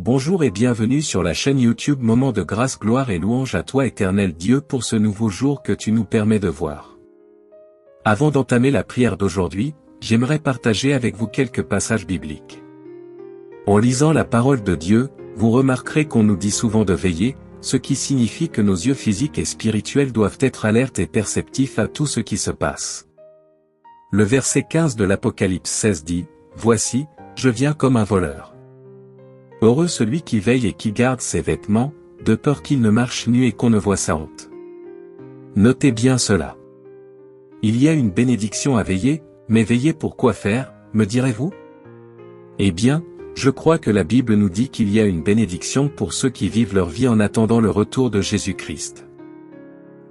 Bonjour et bienvenue sur la chaîne YouTube Moment de grâce, gloire et louange à toi éternel Dieu pour ce nouveau jour que tu nous permets de voir. Avant d'entamer la prière d'aujourd'hui, j'aimerais partager avec vous quelques passages bibliques. En lisant la parole de Dieu, vous remarquerez qu'on nous dit souvent de veiller, ce qui signifie que nos yeux physiques et spirituels doivent être alertes et perceptifs à tout ce qui se passe. Le verset 15 de l'Apocalypse 16 dit, « Voici, je viens comme un voleur. Heureux celui qui veille et qui garde ses vêtements, de peur qu'il ne marche nu et qu'on ne voie sa honte. » Notez bien cela. Il y a une bénédiction à veiller, mais veiller pour quoi faire, me direz-vous? Eh bien, je crois que la Bible nous dit qu'il y a une bénédiction pour ceux qui vivent leur vie en attendant le retour de Jésus-Christ.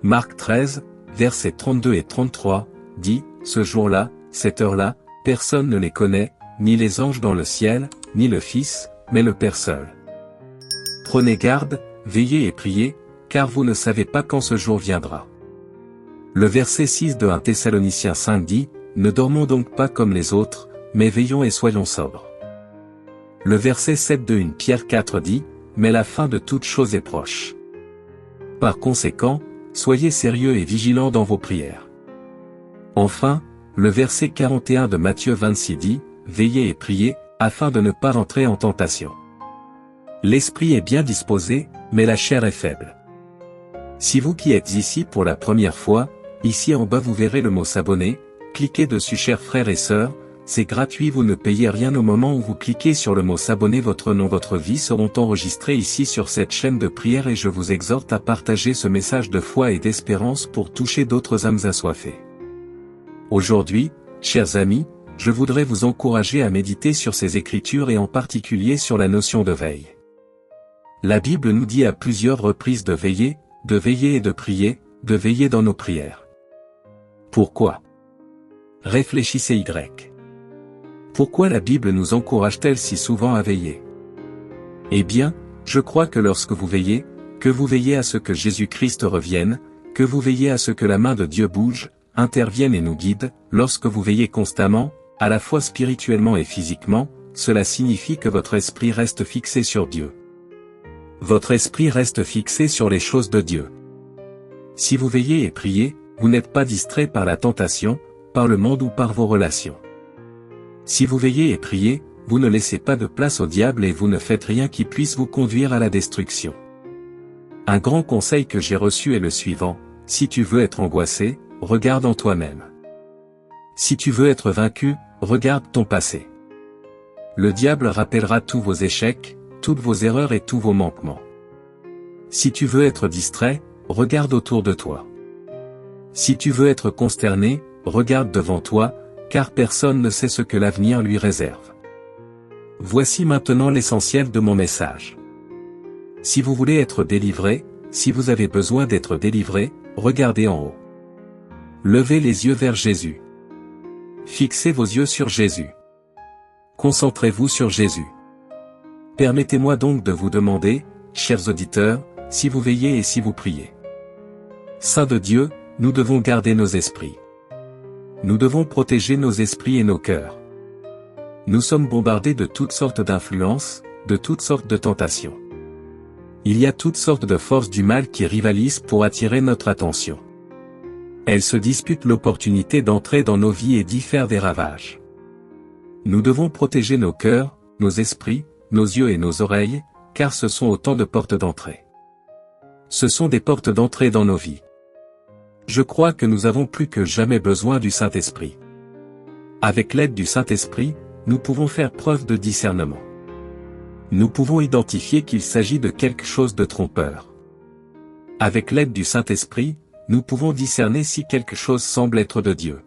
Marc 13, versets 32 et 33, dit, « Ce jour-là, cette heure-là, personne ne les connaît, ni les anges dans le ciel, ni le Fils, mais le Père seul. Prenez garde, veillez et priez, car vous ne savez pas quand ce jour viendra. » Le verset 6 de 1 Thessaloniciens 5 dit, « Ne dormons donc pas comme les autres, mais veillons et soyons sobres. » Le verset 7 de 1 Pierre 4 dit, « Mais la fin de toute chose est proche. Par conséquent, soyez sérieux et vigilants dans vos prières. » Enfin, le verset 41 de Matthieu 26 dit, « Veillez et priez, afin de ne pas rentrer en tentation. L'esprit est bien disposé, mais la chair est faible. » Si vous qui êtes ici pour la première fois, ici en bas vous verrez le mot s'abonner, cliquez dessus chers frères et sœurs, c'est gratuit, vous ne payez rien au moment où vous cliquez sur le mot s'abonner, votre nom, votre vie seront enregistrés ici sur cette chaîne de prière et je vous exhorte à partager ce message de foi et d'espérance pour toucher d'autres âmes assoiffées. Aujourd'hui, chers amis, je voudrais vous encourager à méditer sur ces écritures et en particulier sur la notion de veille. La Bible nous dit à plusieurs reprises de veiller et de veiller dans nos prières. Pourquoi? Réfléchissez Y. Pourquoi la Bible nous encourage-t-elle si souvent à veiller? Eh bien, je crois que lorsque vous veillez, que vous veillez à ce que Jésus-Christ revienne, que vous veillez à ce que la main de Dieu bouge, intervienne et nous guide, lorsque vous veillez constamment, à la fois spirituellement et physiquement, cela signifie que votre esprit reste fixé sur Dieu. Votre esprit reste fixé sur les choses de Dieu. Si vous veillez et priez, vous n'êtes pas distrait par la tentation, par le monde ou par vos relations. Si vous veillez et priez, vous ne laissez pas de place au diable et vous ne faites rien qui puisse vous conduire à la destruction. Un grand conseil que j'ai reçu est le suivant, si tu veux être angoissé, regarde en toi-même. Si tu veux être vaincu, regarde ton passé. Le diable rappellera tous vos échecs, toutes vos erreurs et tous vos manquements. Si tu veux être distrait, regarde autour de toi. Si tu veux être consterné, regarde devant toi, car personne ne sait ce que l'avenir lui réserve. Voici maintenant l'essentiel de mon message. Si vous voulez être délivré, si vous avez besoin d'être délivré, regardez en haut. Levez les yeux vers Jésus. Fixez vos yeux sur Jésus. Concentrez-vous sur Jésus. Permettez-moi donc de vous demander, chers auditeurs, si vous veillez et si vous priez. Saint de Dieu, nous devons garder nos esprits. Nous devons protéger nos esprits et nos cœurs. Nous sommes bombardés de toutes sortes d'influences, de toutes sortes de tentations. Il y a toutes sortes de forces du mal qui rivalisent pour attirer notre attention. Elles se disputent l'opportunité d'entrer dans nos vies et d'y faire des ravages. Nous devons protéger nos cœurs, nos esprits, nos yeux et nos oreilles, car ce sont autant de portes d'entrée. Ce sont des portes d'entrée dans nos vies. Je crois que nous avons plus que jamais besoin du Saint-Esprit. Avec l'aide du Saint-Esprit, nous pouvons faire preuve de discernement. Nous pouvons identifier qu'il s'agit de quelque chose de trompeur. Avec l'aide du Saint-Esprit, nous pouvons discerner si quelque chose semble être de Dieu.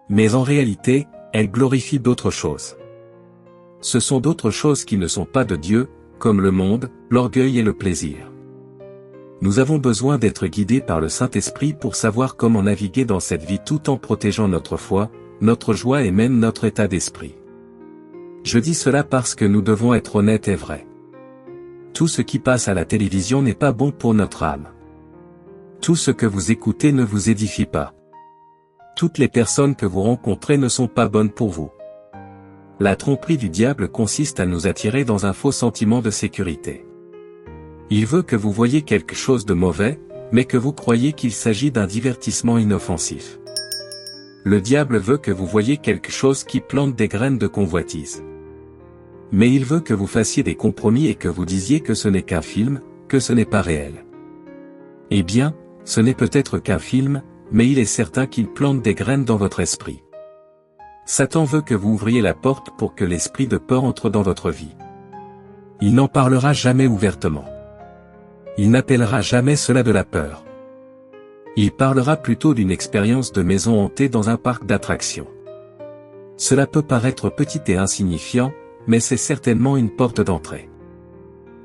Mais en réalité, elle glorifie d'autres choses. Ce sont d'autres choses qui ne sont pas de Dieu, comme le monde, l'orgueil et le plaisir. Nous avons besoin d'être guidés par le Saint-Esprit pour savoir comment naviguer dans cette vie tout en protégeant notre foi, notre joie et même notre état d'esprit. Je dis cela parce que nous devons être honnêtes et vrais. Tout ce qui passe à la télévision n'est pas bon pour notre âme. Tout ce que vous écoutez ne vous édifie pas. Toutes les personnes que vous rencontrez ne sont pas bonnes pour vous. La tromperie du diable consiste à nous attirer dans un faux sentiment de sécurité. Il veut que vous voyiez quelque chose de mauvais, mais que vous croyez qu'il s'agit d'un divertissement inoffensif. Le diable veut que vous voyiez quelque chose qui plante des graines de convoitise. Mais il veut que vous fassiez des compromis et que vous disiez que ce n'est qu'un film, que ce n'est pas réel. Eh bien, ce n'est peut-être qu'un film, mais il est certain qu'il plante des graines dans votre esprit. Satan veut que vous ouvriez la porte pour que l'esprit de peur entre dans votre vie. Il n'en parlera jamais ouvertement. Il n'appellera jamais cela de la peur. Il parlera plutôt d'une expérience de maison hantée dans un parc d'attractions. Cela peut paraître petit et insignifiant, mais c'est certainement une porte d'entrée.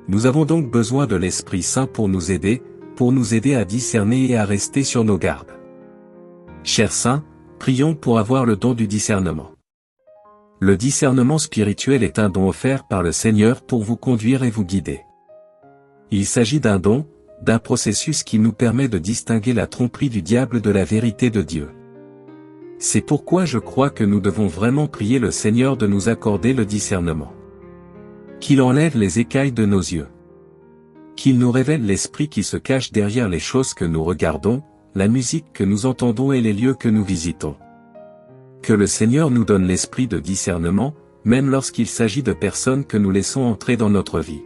Nous avons donc besoin de l'Esprit Saint pour nous aider à discerner et à rester sur nos gardes. Chers saints, prions pour avoir le don du discernement. Le discernement spirituel est un don offert par le Seigneur pour vous conduire et vous guider. Il s'agit d'un don, d'un processus qui nous permet de distinguer la tromperie du diable de la vérité de Dieu. C'est pourquoi je crois que nous devons vraiment prier le Seigneur de nous accorder le discernement. Qu'il enlève les écailles de nos yeux. Qu'il nous révèle l'esprit qui se cache derrière les choses que nous regardons, la musique que nous entendons et les lieux que nous visitons. Que le Seigneur nous donne l'esprit de discernement, même lorsqu'il s'agit de personnes que nous laissons entrer dans notre vie.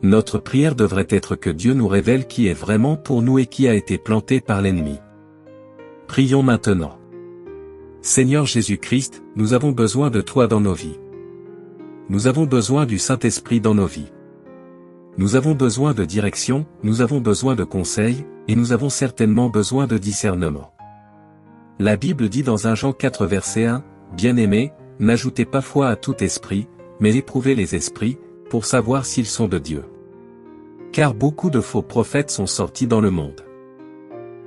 Notre prière devrait être que Dieu nous révèle qui est vraiment pour nous et qui a été planté par l'ennemi. Prions maintenant. Seigneur Jésus-Christ, nous avons besoin de toi dans nos vies. Nous avons besoin du Saint-Esprit dans nos vies. Nous avons besoin de direction, nous avons besoin de conseils, et nous avons certainement besoin de discernement. La Bible dit dans 1 Jean 4 verset 1, « Bien-aimés, n'ajoutez pas foi à tout esprit, mais éprouvez les esprits, pour savoir s'ils sont de Dieu. Car beaucoup de faux prophètes sont sortis dans le monde.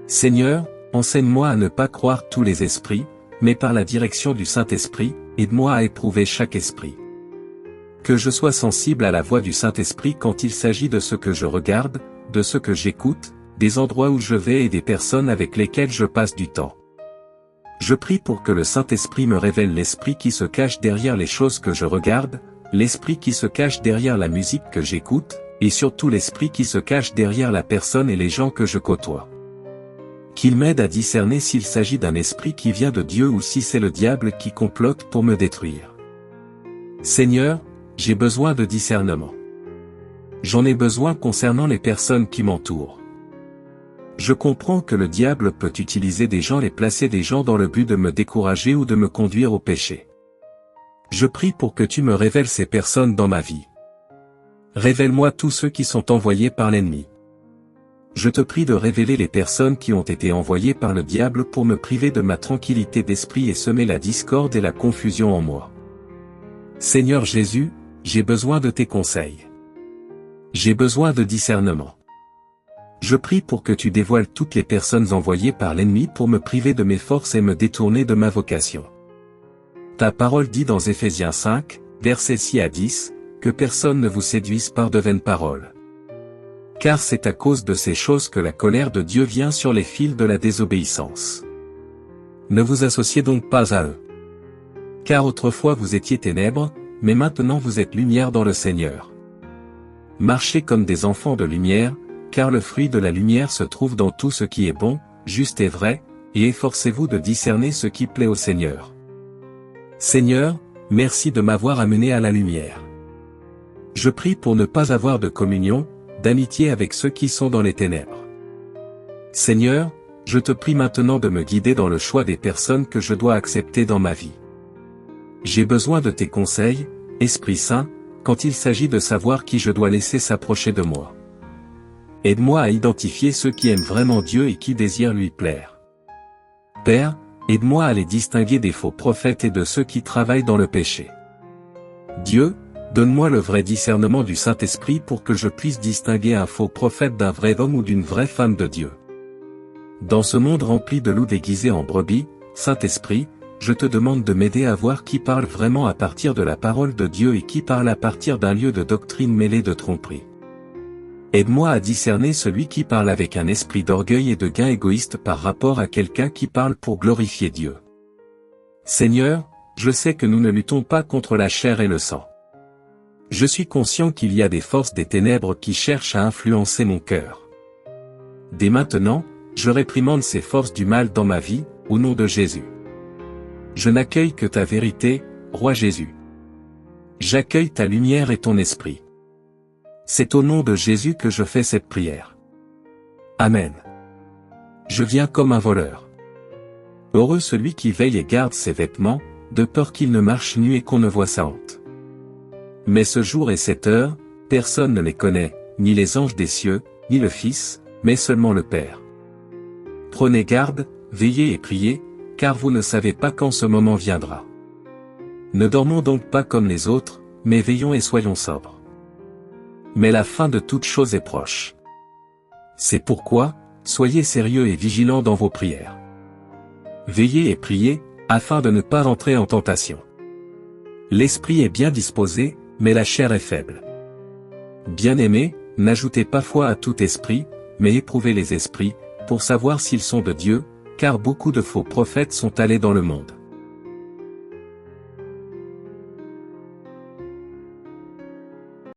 Seigneur, enseigne-moi à ne pas croire tous les esprits, mais par la direction du Saint-Esprit, aide-moi à éprouver chaque esprit. Que je sois sensible à la voix du Saint-Esprit quand il s'agit de ce que je regarde, de ce que j'écoute, des endroits où je vais et des personnes avec lesquelles je passe du temps. Je prie pour que le Saint-Esprit me révèle l'esprit qui se cache derrière les choses que je regarde, l'esprit qui se cache derrière la musique que j'écoute, et surtout l'esprit qui se cache derrière la personne et les gens que je côtoie. Qu'il m'aide à discerner s'il s'agit d'un esprit qui vient de Dieu ou si c'est le diable qui complote pour me détruire. Seigneur, j'ai besoin de discernement. J'en ai besoin concernant les personnes qui m'entourent. Je comprends que le diable peut utiliser des gens et placer des gens dans le but de me décourager ou de me conduire au péché. Je prie pour que tu me révèles ces personnes dans ma vie. Révèle-moi tous ceux qui sont envoyés par l'ennemi. Je te prie de révéler les personnes qui ont été envoyées par le diable pour me priver de ma tranquillité d'esprit et semer la discorde et la confusion en moi. Seigneur Jésus, j'ai besoin de tes conseils. J'ai besoin de discernement. Je prie pour que tu dévoiles toutes les personnes envoyées par l'ennemi pour me priver de mes forces et me détourner de ma vocation. Ta parole dit dans Éphésiens 5, versets 6 à 10, que personne ne vous séduise par de vaines paroles. Car c'est à cause de ces choses que la colère de Dieu vient sur les fils de la désobéissance. Ne vous associez donc pas à eux. Car autrefois vous étiez ténèbres, mais maintenant vous êtes lumière dans le Seigneur. Marchez comme des enfants de lumière, car le fruit de la lumière se trouve dans tout ce qui est bon, juste et vrai, et efforcez-vous de discerner ce qui plaît au Seigneur. Seigneur, merci de m'avoir amené à la lumière. Je prie pour ne pas avoir de communion, d'amitié avec ceux qui sont dans les ténèbres. Seigneur, je te prie maintenant de me guider dans le choix des personnes que je dois accepter dans ma vie. J'ai besoin de tes conseils, Esprit Saint, quand il s'agit de savoir qui je dois laisser s'approcher de moi. Aide-moi à identifier ceux qui aiment vraiment Dieu et qui désirent lui plaire. Père, aide-moi à les distinguer des faux prophètes et de ceux qui travaillent dans le péché. Dieu, donne-moi le vrai discernement du Saint-Esprit pour que je puisse distinguer un faux prophète d'un vrai homme ou d'une vraie femme de Dieu. Dans ce monde rempli de loups déguisés en brebis, Saint-Esprit, je te demande de m'aider à voir qui parle vraiment à partir de la parole de Dieu et qui parle à partir d'un lieu de doctrine mêlée de tromperie. Aide-moi à discerner celui qui parle avec un esprit d'orgueil et de gain égoïste par rapport à quelqu'un qui parle pour glorifier Dieu. Seigneur, je sais que nous ne luttons pas contre la chair et le sang. Je suis conscient qu'il y a des forces des ténèbres qui cherchent à influencer mon cœur. Dès maintenant, je réprimande ces forces du mal dans ma vie, au nom de Jésus. Je n'accueille que ta vérité, Roi Jésus. J'accueille ta lumière et ton esprit. C'est au nom de Jésus que je fais cette prière. Amen. Je viens comme un voleur. Heureux celui qui veille et garde ses vêtements, de peur qu'il ne marche nu et qu'on ne voie sa honte. Mais ce jour et cette heure, personne ne les connaît, ni les anges des cieux, ni le Fils, mais seulement le Père. Prenez garde, veillez et priez, car vous ne savez pas quand ce moment viendra. Ne dormons donc pas comme les autres, mais veillons et soyons sobres. Mais la fin de toute chose est proche. C'est pourquoi, soyez sérieux et vigilants dans vos prières. Veillez et priez, afin de ne pas rentrer en tentation. L'esprit est bien disposé, mais la chair est faible. Bien-aimés, n'ajoutez pas foi à tout esprit, mais éprouvez les esprits, pour savoir s'ils sont de Dieu, car beaucoup de faux prophètes sont allés dans le monde.